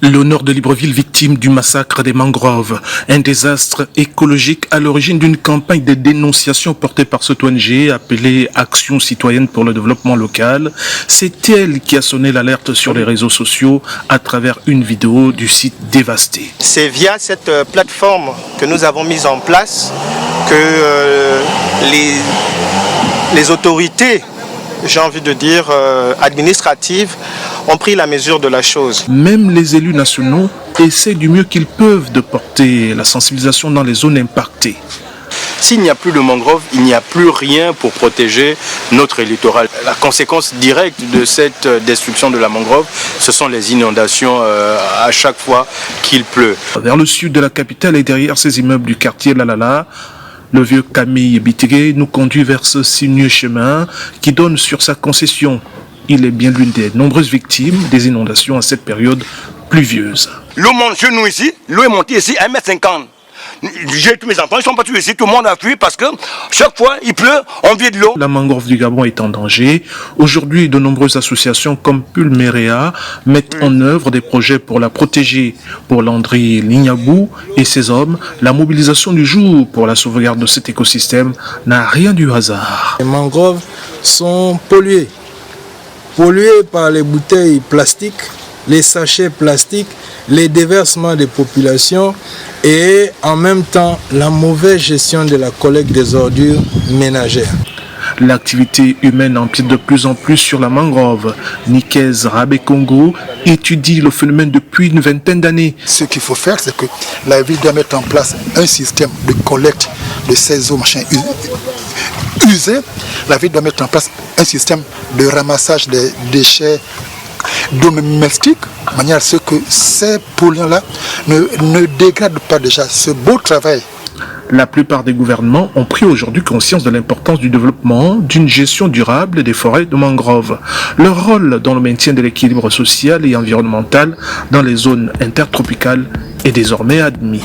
Le nord de Libreville victime du massacre des mangroves, un désastre écologique à l'origine d'une campagne de dénonciation portée par cette ONG appelée Action citoyenne pour le développement local. C'est elle qui a sonné l'alerte sur les réseaux sociaux à travers une vidéo du site dévasté. C'est via cette plateforme que nous avons mise en place que les autorités, j'ai envie de dire, administratives, ont pris la mesure de la chose. Même les élus nationaux essaient du mieux qu'ils peuvent de porter la sensibilisation dans les zones impactées. S'il n'y a plus de mangroves, il n'y a plus rien pour protéger notre littoral. La conséquence directe de cette destruction de la mangrove, ce sont les inondations à chaque fois qu'il pleut. Vers le sud de la capitale et derrière ces immeubles du quartier Lalala, le vieux Camille Bitigué nous conduit vers ce sinueux chemin qui donne sur sa concession. Il est bien l'une des nombreuses victimes des inondations à cette période pluvieuse. L'eau monte chez nous ici, l'eau est montée ici à 1,50 m. J'ai tous mes enfants, ils sont pas tous ici, tout le monde a fui parce que chaque fois il pleut, on vide de l'eau. La mangrove du Gabon est en danger. Aujourd'hui, de nombreuses associations comme Pulmerea mettent en œuvre des projets pour la protéger. Pour Landry Lignabou et ses hommes, la mobilisation du jour pour la sauvegarde de cet écosystème n'a rien du hasard. Les mangroves sont polluées par les bouteilles plastiques, les sachets plastiques, les déversements des populations et en même temps la mauvaise gestion de la collecte des ordures ménagères. L'activité humaine empiète de plus en plus sur la mangrove. Nikez Rabé-Congo étudie le phénomène depuis une vingtaine d'années. Ce qu'il faut faire, c'est que la ville doit mettre en place un système de collecte de ces eaux usées. La ville doit mettre en place un système de ramassage des déchets domestiques, de manière à ce que ces polluants-là ne dégradent pas déjà ce beau travail. La plupart des gouvernements ont pris aujourd'hui conscience de l'importance du développement d'une gestion durable des forêts de mangroves. Leur rôle dans le maintien de l'équilibre social et environnemental dans les zones intertropicales est désormais admis.